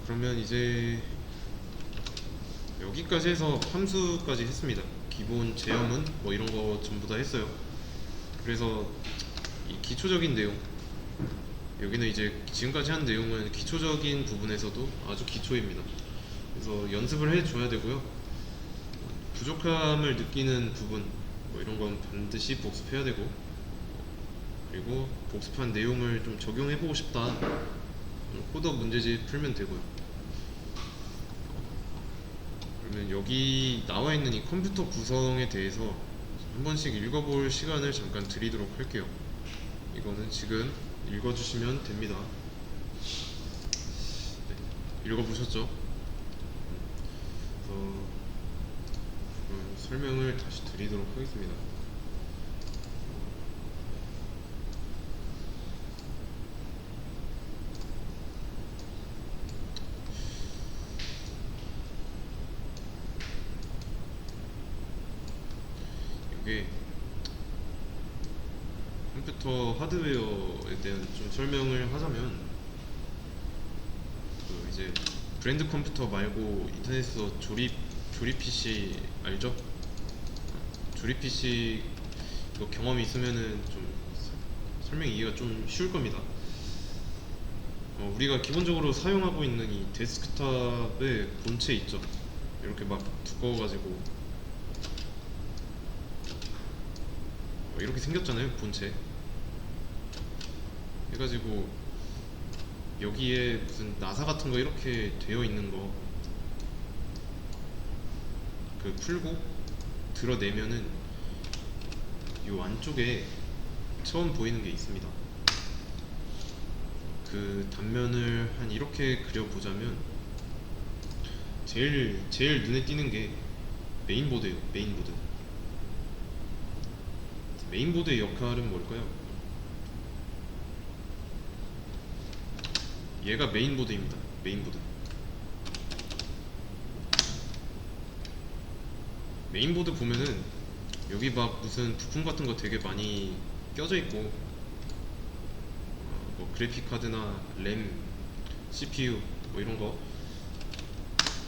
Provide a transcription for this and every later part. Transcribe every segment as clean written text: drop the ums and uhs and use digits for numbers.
그러면 이제 여기까지 해서 함수까지 했습니다. 기본 제어문 뭐 이런 거 전부 다 했어요. 그래서 이 기초적인 내용, 여기는 이제 지금까지 한 내용은 기초적인 부분에서도 아주 기초입니다. 그래서 연습을 해줘야 되고요. 부족함을 느끼는 부분 뭐 이런 건 반드시 복습해야 되고, 그리고 복습한 내용을 좀 적용해보고 싶다, 코더 문제집 풀면 되고요. 그러면 여기 나와있는 이 컴퓨터 구성에 대해서 한 번씩 읽어볼 시간을 잠깐 드리도록 할게요. 이거는 지금 읽어주시면 됩니다. 네, 읽어보셨죠? 설명을 다시 드리도록 하겠습니다. 이게 컴퓨터 하드웨어에 대한 좀 설명을 하자면, 이제 브랜드 컴퓨터 말고 인터넷에서 조립 PC 알죠? 조립 PC 이거 경험이 있으면은 좀 설명 이해가 좀 쉬울 겁니다. 우리가 기본적으로 사용하고 있는 이 데스크탑의 본체 있죠? 이렇게 막 두꺼워가지고 이렇게 생겼잖아요, 본체. 해가지고 여기에 무슨 나사 같은 거 이렇게 되어 있는 거 그 풀고 드러내면은 요 안쪽에 처음 보이는 게 있습니다. 그 단면을 한 이렇게 그려보자면 제일 눈에 띄는 게 메인보드예요. 메인보드의 역할은 뭘까요? 얘가 메인보드입니다. 메인보드 보면은 여기 막 무슨 부품 같은 거 되게 많이 껴져 있고, 뭐 그래픽 카드나 램, CPU 뭐 이런 거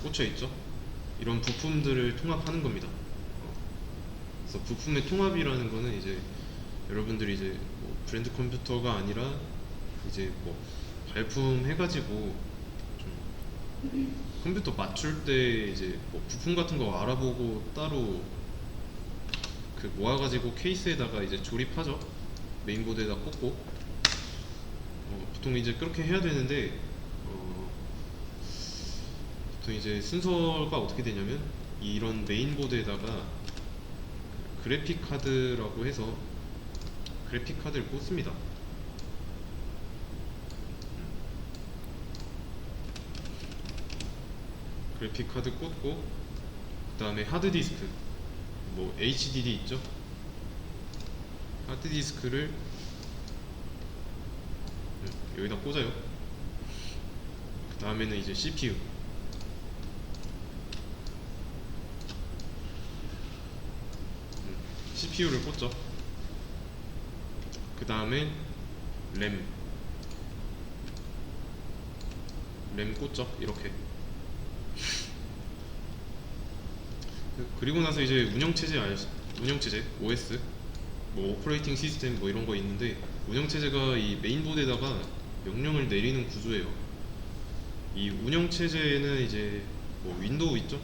꽂혀 있죠. 이런 부품들을 통합하는 겁니다. 그래서 부품의 통합이라는 거는 이제 여러분들이 이제 뭐 브랜드 컴퓨터가 아니라 이제 뭐 발품 해가지고 좀 컴퓨터 맞출 때 이제 뭐 부품 같은 거 알아보고 따로 그 모아가지고 케이스에다가 이제 조립하죠. 메인보드에다 꽂고. 보통 이제 그렇게 해야 되는데, 보통 이제 순서가 어떻게 되냐면 이런 메인보드에다가 그래픽 카드라고 해서 그래픽 카드를 꽂습니다. 그래픽 카드 꽂고, 그 다음에 하드디스크, 뭐 HDD 있죠? 하드디스크를 여기다 꽂아요. 그 다음에는 이제 CPU, CPU를 꽂죠. 그 다음에 램 꽂죠. 이렇게. 그리고 나서 이제 운영체제 OS, 뭐 오퍼레이팅 시스템 뭐 이런 거 있는데, 운영체제가 이 메인보드에다가 명령을 내리는 구조예요. 이 운영체제에는 이제 뭐 윈도우 있죠?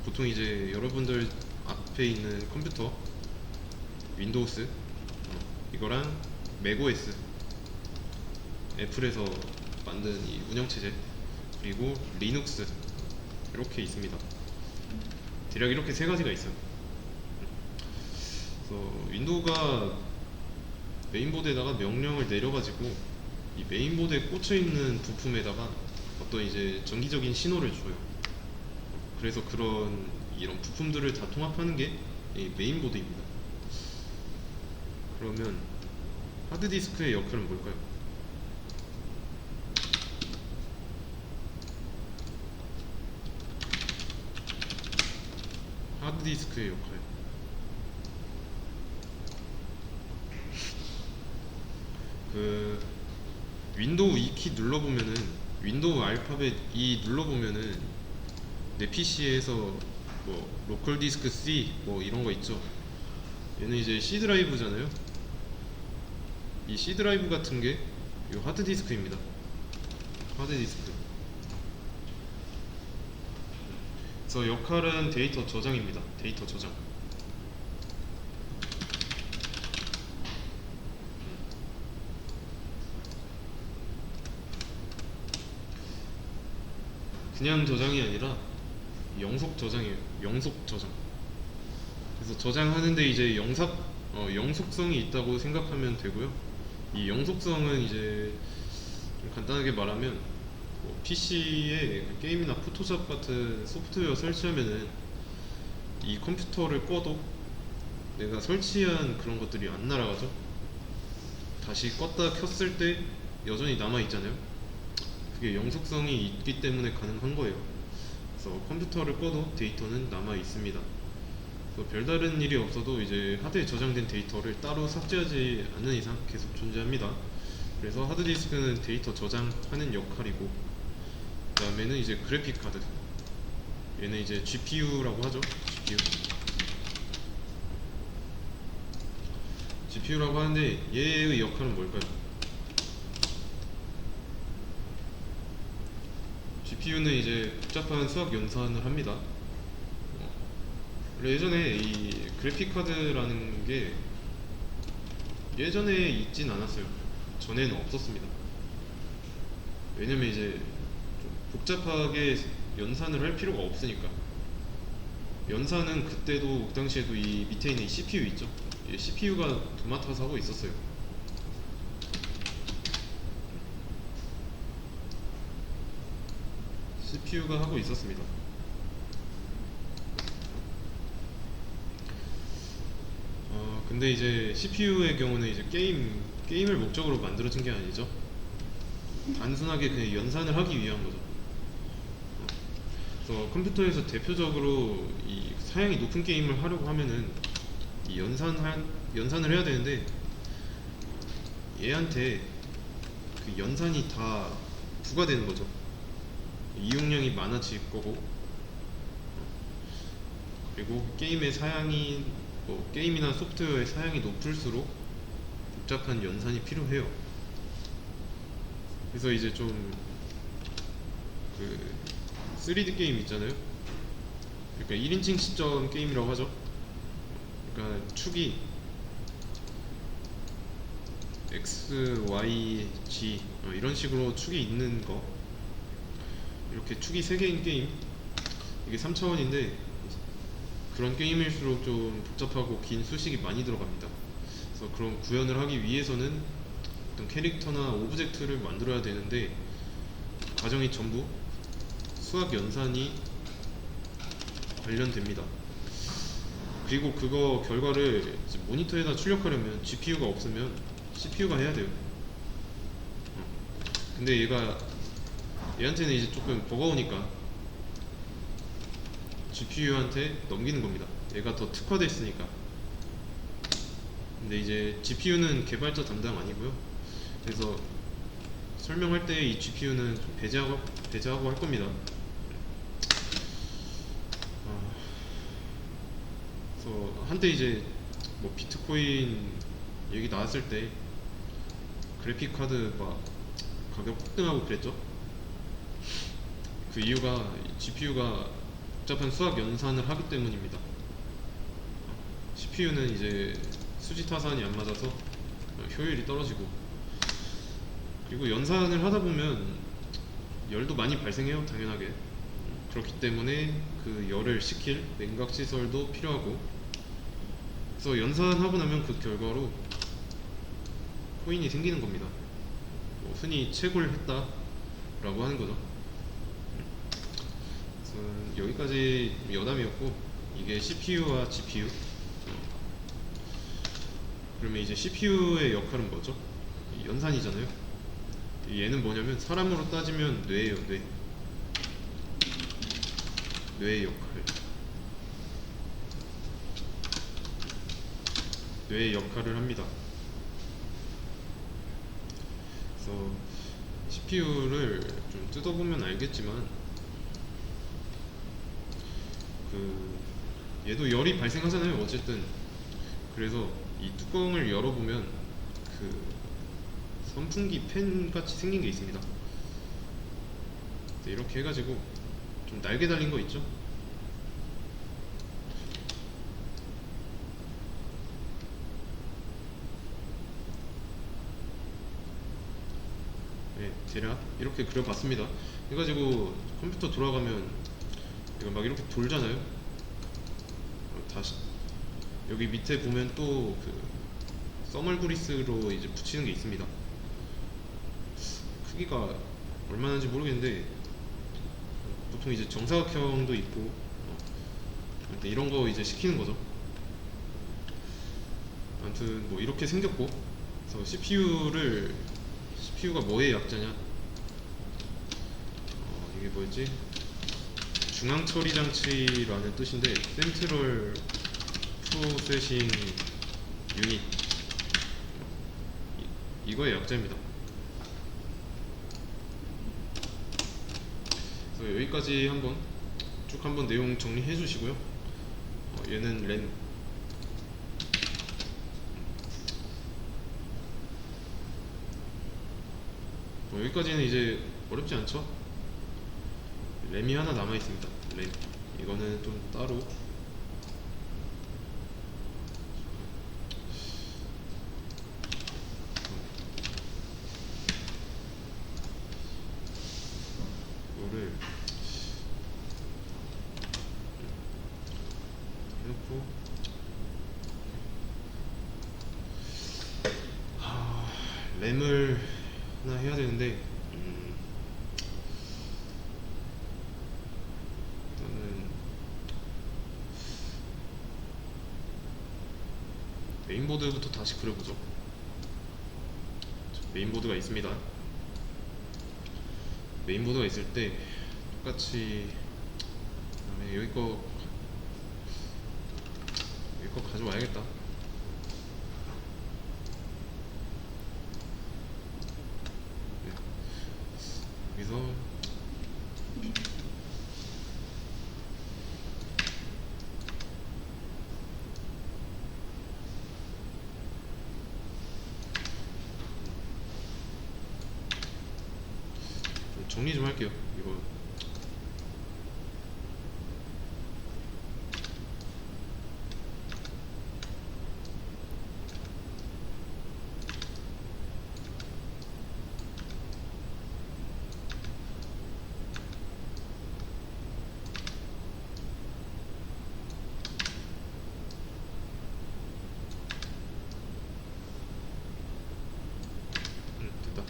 보통 이제 여러분들 앞에 있는 컴퓨터 윈도우스, 이거랑 맥OS, 애플에서 만든 이 운영체제, 그리고 리눅스 이렇게 있습니다. 대략 이렇게 세 가지가 있어요. 그래서 윈도우가 메인보드에다가 명령을 내려가지고 이 메인보드에 꽂혀있는 부품에다가 어떤 이제 정기적인 신호를 줘요. 그래서 이런 부품들을 다 통합하는 게 이 메인보드입니다. 그러면 하드디스크의 역할은 뭘까요? 하드디스크의 역할, 윈도우 2키 눌러보면은 윈도우 알파벳 E 눌러보면은 내 PC에서 뭐 로컬 디스크 C 뭐 이런 거 있죠. 얘는 이제 C 드라이브잖아요. 이 C 드라이브 같은 게 이 하드 디스크입니다. 하드 디스크. 그래서 역할은 데이터 저장입니다. 데이터 저장. 그냥 저장이 아니라 영속 저장이에요. 영속 저장. 그래서 저장하는데 이제 영속성이 있다고 생각하면 되고요. 이 영속성은 이제 좀 간단하게 말하면 뭐 PC에 게임이나 포토샵 같은 소프트웨어 설치하면은 이 컴퓨터를 꺼도 내가 설치한 그런 것들이 안 날아가죠. 다시 껐다 켰을 때 여전히 남아 있잖아요. 그게 영속성이 있기 때문에 가능한 거예요. 그래서 컴퓨터를 꺼도 데이터는 남아 있습니다. 그래서 별다른 일이 없어도 이제 하드에 저장된 데이터를 따로 삭제하지 않는 이상 계속 존재합니다. 그래서 하드디스크는 데이터 저장하는 역할이고, 그 다음에는 이제 그래픽 카드. 얘는 이제 GPU라고 하죠. GPU라고 하는데 얘의 역할은 뭘까요? GPU는 이제 복잡한 수학 연산을 합니다. 원래 예전에 이 그래픽 카드라는 게 예전에 있진 않았어요. 전에는 없었습니다. 왜냐면 이제 좀 복잡하게 연산을 할 필요가 없으니까. 연산은 그때도 그 당시에도 이 밑에 있는 이 CPU 있죠. 이 CPU가 도맡아서 하고 있었어요. CPU가 하고 있었습니다. 근데 이제 CPU의 경우는 이제 게임을 목적으로 만들어진 게 아니죠. 단순하게 그냥 연산을 하기 위한 거죠. 그래서 컴퓨터에서 대표적으로 이 사양이 높은 게임을 하려고 하면은 이 연산을 해야 되는데 얘한테 그 연산이 다 부과되는 거죠. 이용량이 많아질 거고, 그리고 게임의 사양이 게임이나 소프트웨어의 사양이 높을수록 복잡한 연산이 필요해요. 그래서 이제 좀 그 3D 게임 있잖아요. 그러니까 1인칭 시점 게임이라고 하죠. 그러니까 축이 X, Y, G 이런 식으로 축이 있는 거, 이렇게 축이 3개인 게임, 이게 3차원인데 그런 게임일수록 좀 복잡하고 긴 수식이 많이 들어갑니다. 그래서 그런 구현을 하기 위해서는 어떤 캐릭터나 오브젝트를 만들어야 되는데 과정이 전부 수학 연산이 관련됩니다. 그리고 그거 결과를 이제 모니터에다 출력하려면 GPU가 없으면 CPU가 해야 돼요. 근데 얘한테는 이제 조금 버거우니까 GPU한테 넘기는 겁니다. 얘가 더 특화되어 있으니까. 근데 이제 GPU는 개발자 담당 아니고요. 그래서 설명할 때 이 GPU는 좀 배제하고 할 겁니다. 그래서 한때 이제 뭐 비트코인 얘기 나왔을 때 그래픽 카드 막 가격 폭등하고 그랬죠. 그 이유가 GPU가 복잡한 수학 연산을 하기 때문입니다. CPU는 이제 수지 타산이 안 맞아서 효율이 떨어지고, 그리고 연산을 하다 보면 열도 많이 발생해요, 당연하게. 그렇기 때문에 그 열을 식힐 냉각 시설도 필요하고, 그래서 연산하고 나면 그 결과로 코인이 생기는 겁니다. 흔히 채굴 했다라고 하는 거죠. 그래서 여기까지 여담이었고, 이게 CPU와 GPU. 그러면 이제 CPU의 역할은 뭐죠? 연산이잖아요. 얘는 뭐냐면 사람으로 따지면 뇌예요, 뇌. 뇌의 역할. 뇌의 역할을 합니다. 그래서 CPU를 좀 좀 뜯어보면 알겠지만 그 얘도 열이 발생하잖아요 어쨌든. 그래서 이 뚜껑을 열어보면 그 선풍기 팬 같이 생긴 게 있습니다. 이렇게 해가지고 좀 날개 달린 거 있죠? 네, 대략 이렇게 그려봤습니다. 해가지고 컴퓨터 돌아가면 이거 막 이렇게 돌잖아요. 다시 여기 밑에 보면 또 그 써멀 그리스로 이제 붙이는 게 있습니다. 크기가 얼마나인지 모르겠는데 보통 이제 정사각형도 있고 아무튼 이런 거 이제 시키는 거죠. 아무튼 뭐 이렇게 생겼고, 그래서 CPU가 뭐의 약자냐? 이게 뭐였지? 중앙 처리 장치라는 뜻인데 센트럴 프로세싱 유닛, 이거의 약자입니다. 그래서 여기까지 쭉 한번 내용 정리해 주시고요. 얘는 램, 여기까지는 이제 어렵지 않죠? 램이 하나 남아 있습니다. 램, 이거는 좀 따로 이거를 해놓고 램을 하나 해야 되는데 일단은 메인보드부터 다시 그려보죠. 메인보드가 있습니다. 메인보드가 있을 때 똑같이 그다음에 여기 거 가져와야겠다. 네. 여기서 좀 정리 좀 할게요. 이거 됐다.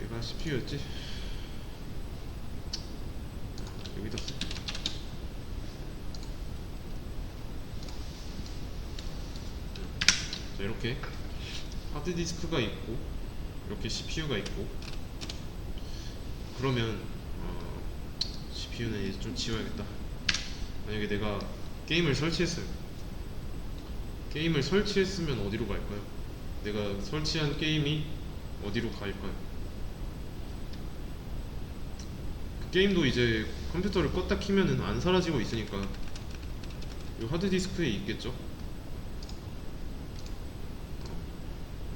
얘가 CPU였지? 여기다 써. 자, 이렇게 하드디스크가 있고 이렇게 CPU가 있고, 그러면 CPU는 이제 좀 지워야겠다. 만약에 내가 게임을 설치했어요. 게임을 설치했으면 어디로 갈까요? 내가 설치한 게임이 어디로 갈까요? 그 게임도 이제 컴퓨터를 껐다 키면은 안 사라지고 있으니까 이 하드디스크에 있겠죠?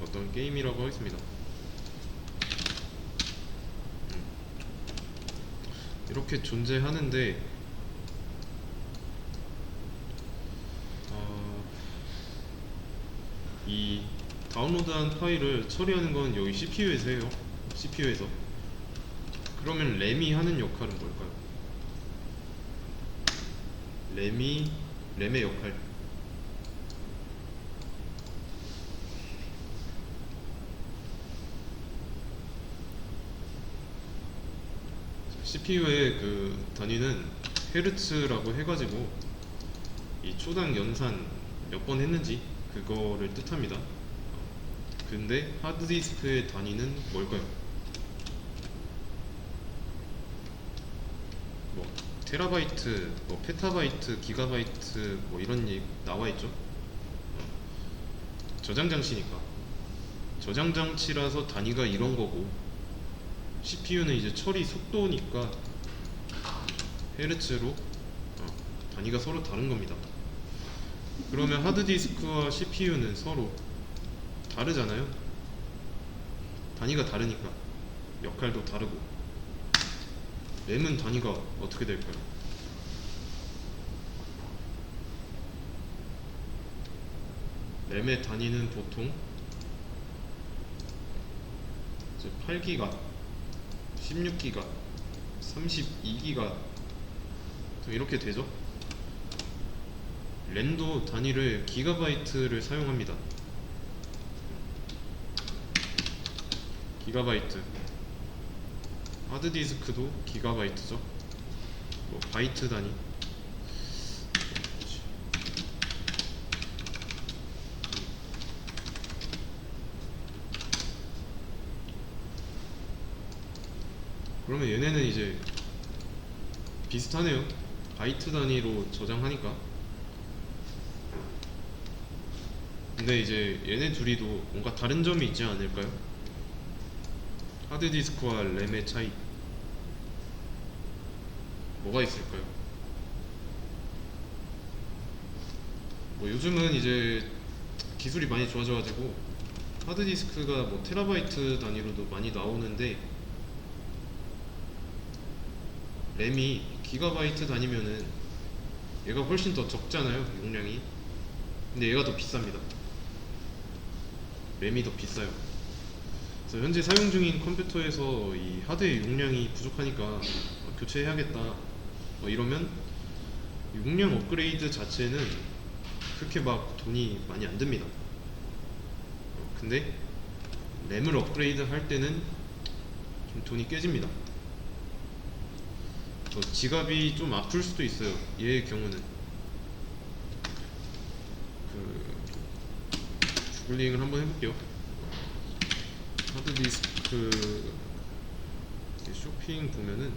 어떤 게임이라고 하겠습니다. 이렇게 존재하는데 이 다운로드한 파일을 처리하는 건 여기 CPU에서 해요. CPU에서. 그러면 램이 하는 역할은 뭘까요? 램의 역할. CPU의 그 단위는 헤르츠라고 해가지고 이 초당 연산 몇 번 했는지 그거를 뜻합니다. 근데 하드디스크의 단위는 뭘까요? 뭐 테라바이트, 뭐 페타바이트, 기가바이트 뭐 이런 얘기 나와있죠. 저장 장치니까 저장 장치라서 단위가 이런 거고, CPU는 이제 처리 속도니까 헤르츠로 단위가 서로 다른 겁니다. 그러면 하드디스크와 CPU는 서로 다르잖아요. 단위가 다르니까 역할도 다르고. 램은 단위가 어떻게 될까요? 램의 단위는 보통 8기가, 16기가, 32기가 이렇게 되죠. 램도 단위를 기가바이트를 사용합니다. 기가바이트. 하드디스크도 기가바이트죠. 뭐 바이트 단위. 그러면 얘네는 이제 비슷하네요. 바이트 단위로 저장하니까. 근데 이제 얘네 둘이도 뭔가 다른 점이 있지 않을까요? 하드디스크와 램의 차이 뭐가 있을까요? 뭐 요즘은 이제 기술이 많이 좋아져가지고 하드디스크가 뭐 테라바이트 단위로도 많이 나오는데 램이 기가바이트 단위면은 얘가 훨씬 더 적잖아요, 용량이. 근데 얘가 더 비쌉니다. 램이 더 비싸요. 그래서 현재 사용 중인 컴퓨터에서 이 하드의 용량이 부족하니까 교체해야겠다 이러면 용량 업그레이드 자체는 그렇게 막 돈이 많이 안 듭니다. 근데 램을 업그레이드 할 때는 좀 돈이 깨집니다. 지갑이 좀 아플 수도 있어요. 얘의 경우는 구글링을 한번 해볼게요. 하드디스크 쇼핑 보면은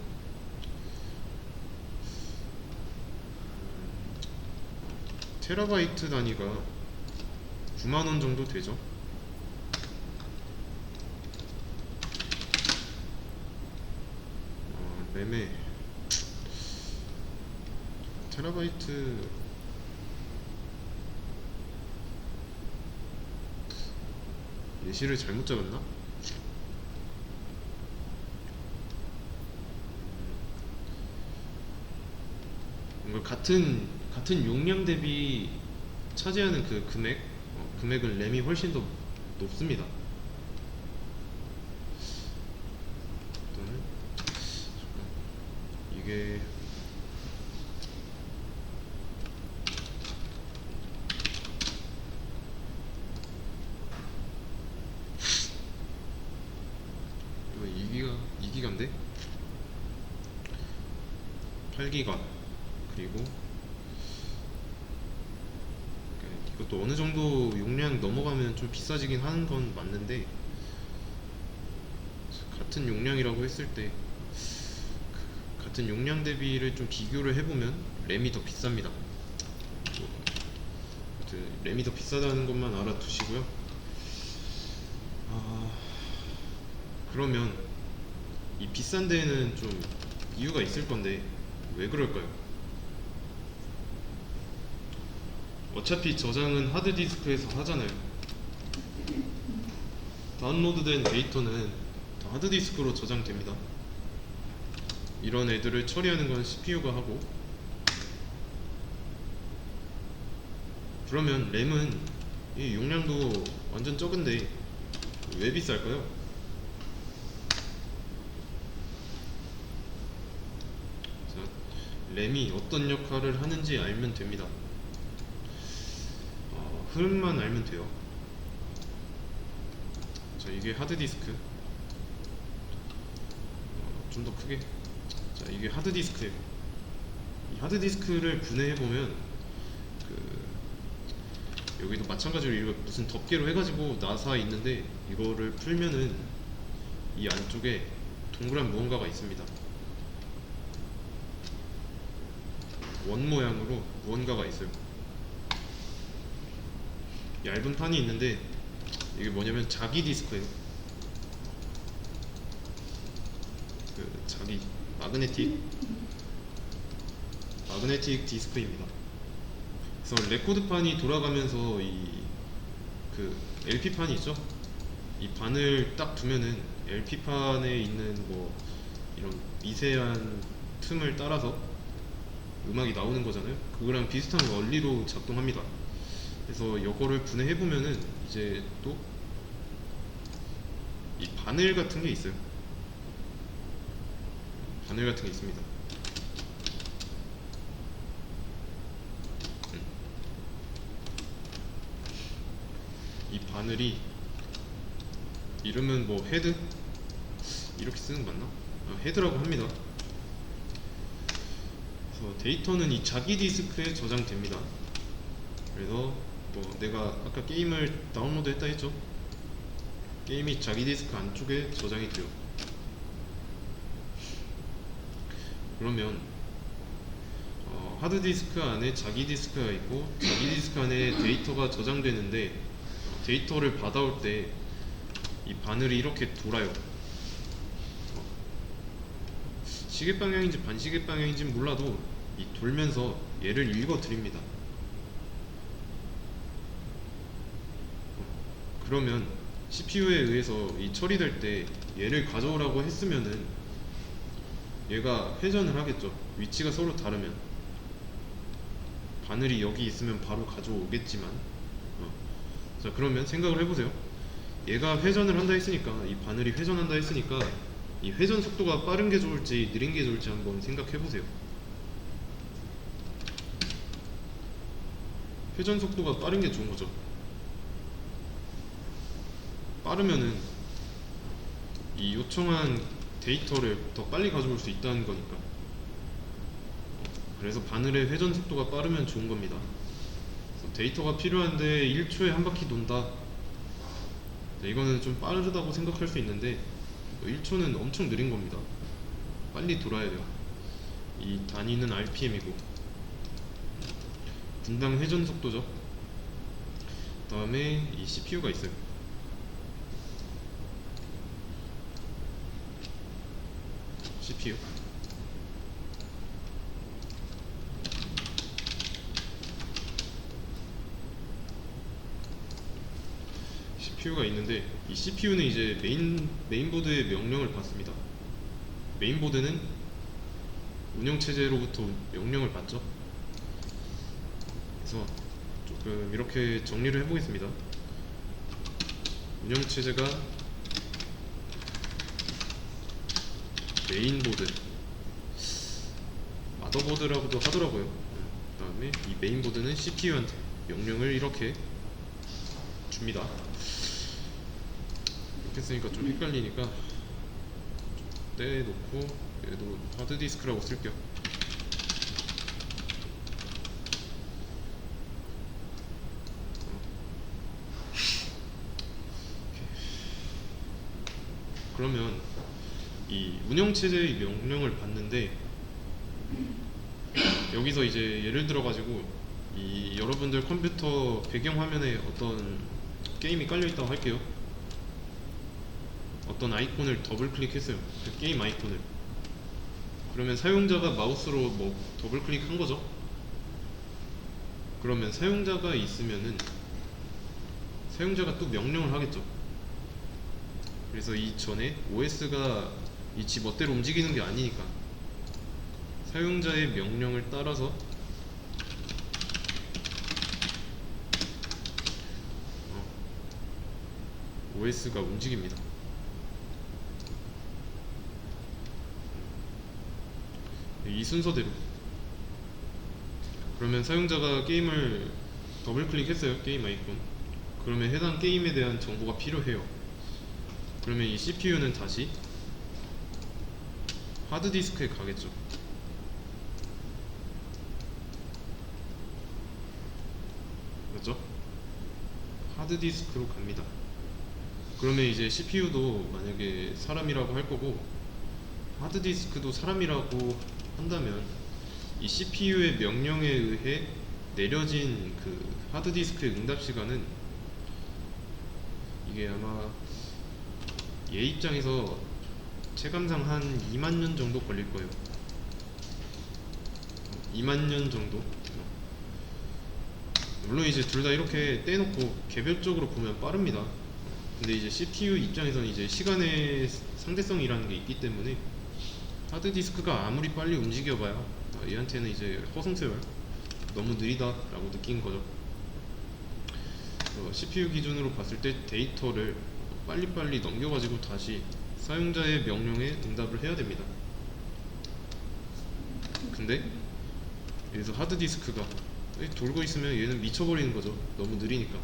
테라바이트 단위가 9만원 정도 되죠. 램에 테라바이트 예시를 잘못 잡았나? 뭔가 같은 용량 대비 차지하는 그 금액은 램이 훨씬 더 높습니다. 이게 이거 2기가인데 8기가 그리고 이것도 어느 정도 용량 넘어가면 좀 비싸지긴 하는 건 맞는데 같은 용량이라고 했을 때 같은 용량 대비를 좀 비교를 해보면 램이 더 비쌉니다. 램이 더 비싸다는 것만 알아두시고요. 그러면 이 비싼 데에는 좀 이유가 있을 건데 왜 그럴까요? 어차피 저장은 하드디스크에서 하잖아요. 다운로드된 데이터는 다 하드디스크로 저장됩니다. 이런 애들을 처리하는 건 CPU가 하고, 그러면 램은 이 용량도 완전 적은데 왜 비쌀까요? 자, 램이 어떤 역할을 하는지 알면 됩니다. 흐름만 알면 돼요. 자, 이게 하드디스크. 좀 더 크게. 자, 이게 하드디스크예요. 이 하드디스크를 분해해보면 여기도 마찬가지로 이거 무슨 덮개로 해가지고 나사 있는데 이거를 풀면은 이 안쪽에 동그란 무언가가 있습니다. 원 모양으로 무언가가 있어요. 얇은 판이 있는데 이게 뭐냐면 자기 디스크예요. 그 자기 마그네틱 디스크입니다. 그래서 레코드판이 돌아가면서 이 그 LP판이 있죠? 이 반을 딱 두면은 LP판에 있는 뭐 이런 미세한 틈을 따라서 음악이 나오는 거잖아요. 그거랑 비슷한 원리로 작동합니다. 그래서 이거를 분해해 보면은 이제 또 이 바늘 같은 게 있어요. 바늘 같은 게 있습니다. 이 바늘이 이름은 뭐 헤드? 이렇게 쓰는 거 맞나? 헤드라고 합니다. 그래서 데이터는 이 자기 디스크에 저장됩니다. 그래서 뭐 내가 아까 게임을 다운로드 했다 했죠? 게임이 자기 디스크 안쪽에 저장이 돼요. 그러면 하드디스크 안에 자기 디스크가 있고 자기 디스크 안에 데이터가 저장되는데 데이터를 받아올 때 이 바늘이 이렇게 돌아요. 시계 방향인지 반시계 방향인지는 몰라도 이 돌면서 얘를 읽어 드립니다. 그러면 CPU에 의해서 이 처리될 때 얘를 가져오라고 했으면은 얘가 회전을 하겠죠. 위치가 서로 다르면 바늘이 여기 있으면 바로 가져오겠지만 자, 그러면 생각을 해보세요. 얘가 회전을 한다 했으니까, 이 바늘이 회전한다 했으니까 이 회전 속도가 빠른 게 좋을지 느린 게 좋을지 한번 생각해 보세요. 회전 속도가 빠른 게 좋은 거죠. 빠르면은 이 요청한 데이터를 더 빨리 가져올 수 있다는 거니까. 그래서 바늘의 회전 속도가 빠르면 좋은 겁니다. 그래서 데이터가 필요한데 1초에 한 바퀴 돈다. 이거는 좀 빠르다고 생각할 수 있는데 1초는 엄청 느린 겁니다. 빨리 돌아야 돼요. 이 단위는 RPM이고 분당 회전 속도죠. 그 다음에 이 CPU가 있어요. CPU CPU가 있는데 이 CPU는 이제 메인보드의 명령을 받습니다. 메인보드는 운영체제로부터 명령을 받죠. 그래서 조금 이렇게 정리를 해보겠습니다. 운영체제가 메인보드, 마더보드라고도 하더라고요. 그 다음에 이 메인보드는 CPU한테 명령을 이렇게 줍니다. 이렇게 쓰니까 좀 헷갈리니까 좀 떼놓고 얘도 하드디스크라고 쓸게요. 그러면 이 운영체제의 명령을 받는데 여기서 이제 예를 들어 가지고 이 여러분들 컴퓨터 배경화면에 어떤 게임이 깔려있다고 할게요. 어떤 아이콘을 더블 클릭했어요. 그 게임 아이콘을. 그러면 사용자가 마우스로 뭐 더블 클릭한 거죠. 그러면 사용자가 있으면은 사용자가 또 명령을 하겠죠. 그래서 이 전에 OS가 이 지 멋대로 움직이는 게 아니니까 사용자의 명령을 따라서 OS가 움직입니다. 이 순서대로. 그러면 사용자가 게임을 더블 클릭했어요. 게임 아이콘. 그러면 해당 게임에 대한 정보가 필요해요. 그러면 이 CPU는 다시 하드디스크에 가겠죠. 그렇죠? 하드디스크로 갑니다. 그러면 이제 CPU도 만약에 사람이라고 할 거고 하드디스크도 사람이라고 한다면 이 CPU의 명령에 의해 내려진 그 하드디스크의 응답 시간은 이게 아마 얘 입장에서 체감상 한 2만 년 정도 걸릴 거예요. 2만 년 정도. 물론 이제 둘 다 이렇게 떼놓고 개별적으로 보면 빠릅니다. 근데 이제 CPU 입장에서는 이제 시간의 상대성이라는 게 있기 때문에 하드디스크가 아무리 빨리 움직여봐야 얘한테는 이제 허송세월, 너무 느리다라고 느낀 거죠. CPU 기준으로 봤을 때 데이터를 빨리빨리 넘겨가지고 다시 사용자의 명령에 응답을 해야 됩니다. 근데 여기서 하드디스크가 돌고 있으면 얘는 미쳐버리는 거죠. 너무 느리니까.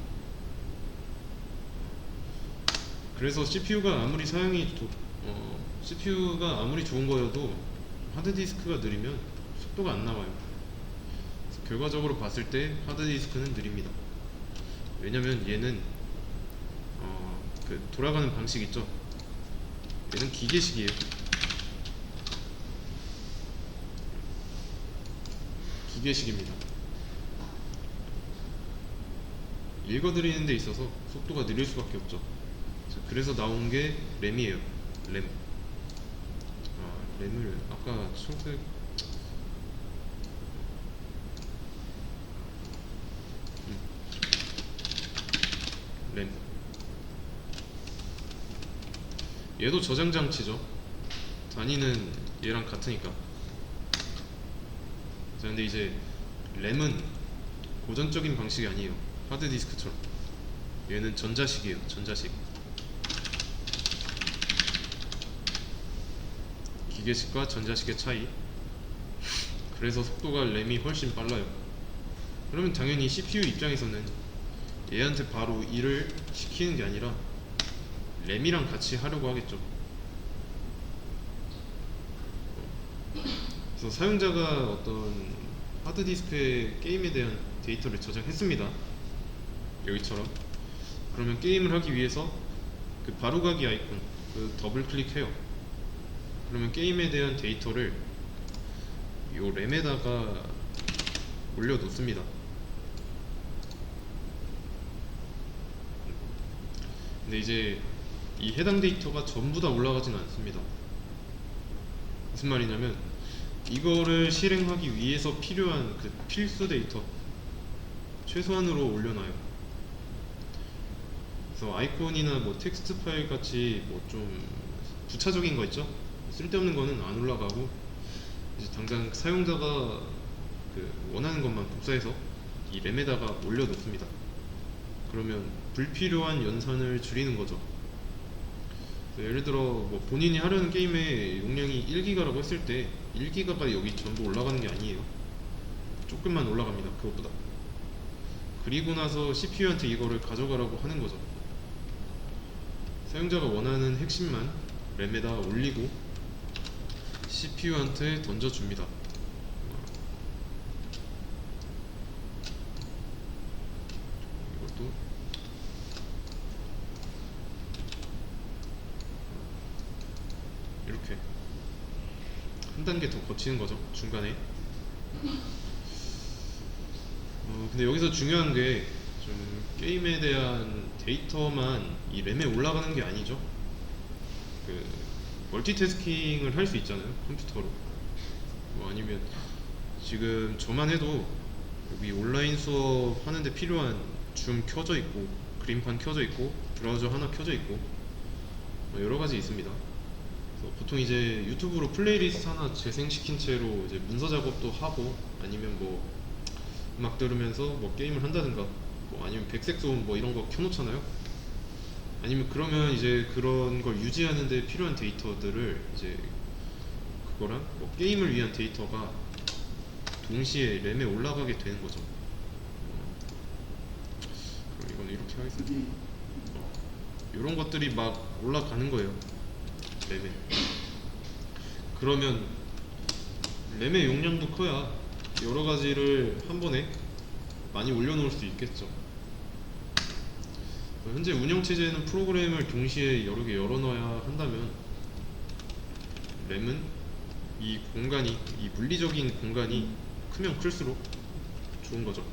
그래서 CPU가 아무리 CPU가 아무리 좋은 거여도 하드디스크가 느리면 속도가 안 나와요. 그래서 결과적으로 봤을 때 하드디스크는 느립니다. 왜냐면 얘는 그 돌아가는 방식 있죠. 얘는 기계식이에요. 기계식입니다. 읽어드리는 데 있어서 속도가 느릴 수밖에 없죠. 그래서 나온 게 램이에요. 램. 램을 아까 초록색 램. 얘도 저장 장치죠. 단위는 얘랑 같으니까. 자, 근데 이제 램은 고전적인 방식이 아니에요. 하드디스크처럼. 얘는 전자식이에요. 전자식. 기계식과 전자식의 차이. 그래서 속도가 램이 훨씬 빨라요. 그러면 당연히 CPU 입장에서는 얘한테 바로 일을 시키는 게 아니라 램이랑 같이 하려고 하겠죠. 그래서 사용자가 어떤 하드디스크에 게임에 대한 데이터를 저장했습니다. 여기처럼. 그러면 게임을 하기 위해서 그 바로가기 아이콘 그 더블 클릭해요. 그러면 게임에 대한 데이터를 요 램에다가 올려놓습니다. 근데 이제 이 해당 데이터가 전부 다 올라가지는 않습니다. 무슨 말이냐면 이거를 실행하기 위해서 필요한 그 필수 데이터 최소한으로 올려놔요. 그래서 아이콘이나 뭐 텍스트 파일 같이 뭐 좀 부차적인 거 있죠? 쓸데없는 거는 안 올라가고 이제 당장 사용자가 그 원하는 것만 복사해서 이 램에다가 올려놓습니다. 그러면 불필요한 연산을 줄이는 거죠. 예를 들어 뭐 본인이 하려는 게임의 용량이 1기가라고 했을 때 1기가가 여기 전부 올라가는 게 아니에요. 조금만 올라갑니다. 그것보다. 그리고 나서 CPU한테 이거를 가져가라고 하는 거죠. 사용자가 원하는 핵심만 램에다 올리고 CPU한테 던져줍니다. 이것도 이렇게 한 단계 더 거치는 거죠. 중간에. 근데 여기서 중요한 게 좀 게임에 대한 데이터만 이 램에 올라가는 게 아니죠. 그 멀티태스킹을 할 수 있잖아요. 컴퓨터로. 뭐 아니면 지금 저만 해도 여기 온라인 수업 하는데 필요한 줌 켜져 있고 그림판 켜져 있고 브라우저 하나 켜져 있고 뭐 여러 가지 있습니다. 그래서 보통 이제 유튜브로 플레이리스트 하나 재생시킨 채로 이제 문서 작업도 하고 아니면 뭐 음악 들으면서 뭐 게임을 한다든가 뭐 아니면 백색 소음 뭐 이런 거 켜놓잖아요. 아니면 그러면 이제 그런 걸 유지하는데 필요한 데이터들을 이제 그거랑 뭐 게임을 위한 데이터가 동시에 램에 올라가게 되는 거죠. 그럼 이건 이렇게 하겠습니다. 이런 것들이 막 올라가는 거예요. 램에. 그러면 램의 용량도 커야 여러 가지를 한 번에 많이 올려놓을 수 있겠죠. 현재 운영체제는 프로그램을 동시에 여러 개 열어놔야 한다면 램은 이 공간이, 이 물리적인 공간이 크면 클수록 좋은 거죠.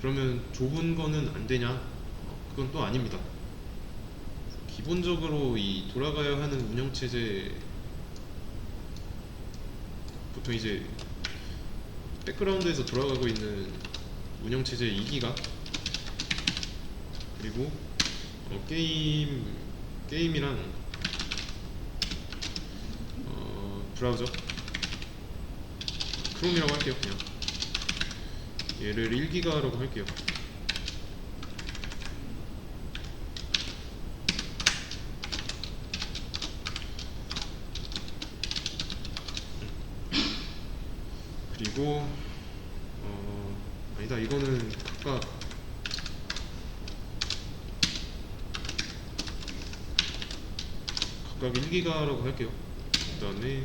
그러면 좁은 거는 안 되냐? 그건 또 아닙니다. 기본적으로 이 돌아가야 하는 운영체제, 보통 이제 백그라운드에서 돌아가고 있는 운영체제 2기가, 그리고 게임이랑 브라우저, 크롬이라고 할게요. 그냥 얘를 1기가라고 할게요. 그리고 아니다, 이거는 각각 1기가라고 할게요. 그 다음에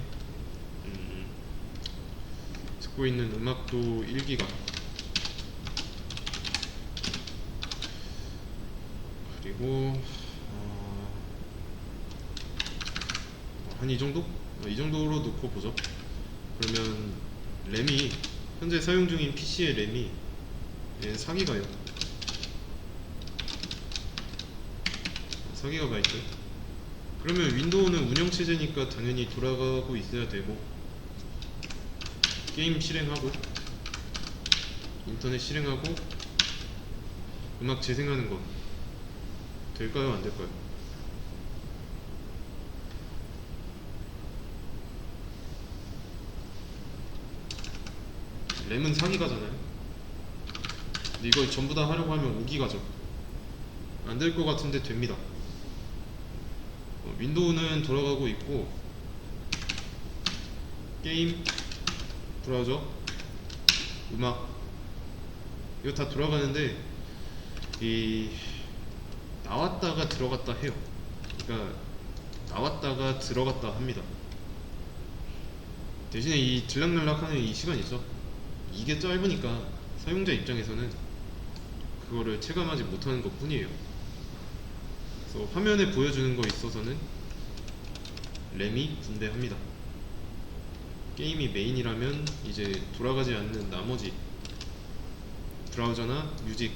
듣고 있는 음악도 1기가, 그리고 한 이 정도? 이 정도로 놓고 보죠. 그러면 램이, 현재 사용 중인 PC의 램이 4기가요. 4GB. 그러면 윈도우는 운영체제니까 당연히 돌아가고 있어야 되고, 게임 실행하고, 인터넷 실행하고, 음악 재생하는 거 될까요? 안 될까요? 램은 4기가잖아요. 근데 이걸 전부 다 하려고 하면 5기가죠. 안 될 것 같은데 됩니다. 윈도우는 돌아가고 있고, 게임, 브라우저, 음악, 이거 다 돌아가는데 이 나왔다가 들어갔다 해요. 그러니까 나왔다가 들어갔다 합니다. 대신에 이 들락날락하는 이 시간 있죠. 이게 짧으니까 사용자 입장에서는 그거를 체감하지 못하는 것 뿐이에요. 그래서 화면에 보여주는 거 있어서는 램이 분배합니다. 게임이 메인이라면 이제 돌아가지 않는 나머지 브라우저나 뮤직,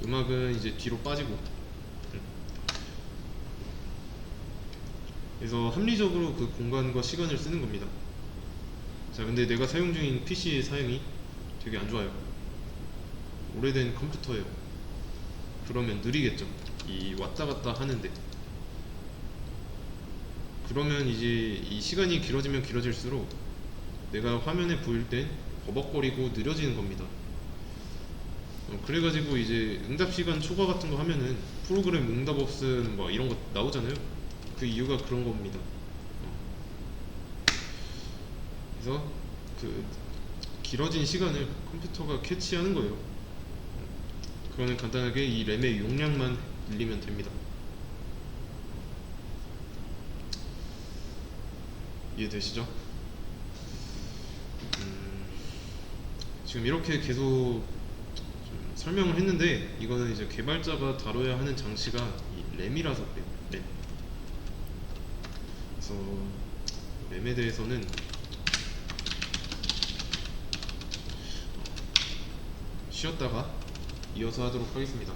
음악은 이제 뒤로 빠지고, 그래서 합리적으로 그 공간과 시간을 쓰는 겁니다. 자, 근데 내가 사용 중인 PC의 사용이 되게 안 좋아요. 오래된 컴퓨터예요. 그러면 느리겠죠. 이 왔다 갔다 하는데. 그러면 이제 이 시간이 길어지면 길어질수록 내가 화면에 보일 땐 버벅거리고 느려지는 겁니다. 그래가지고 이제 응답시간 초과 같은 거 하면은 프로그램 응답 없음 뭐 이런 거 나오잖아요. 그 이유가 그런 겁니다. 그래서 그 길어진 시간을 컴퓨터가 캐치하는 거예요. 그거는 간단하게 이 램의 용량만 늘리면 됩니다. 이해되시죠? 지금 이렇게 계속 좀 설명을 했는데, 이거는 이제 개발자가 다뤄야 하는 장치가 이 램이라서 그래요. 램. 그래서 램에 대해서는 쉬었다가 이어서 하도록 하겠습니다.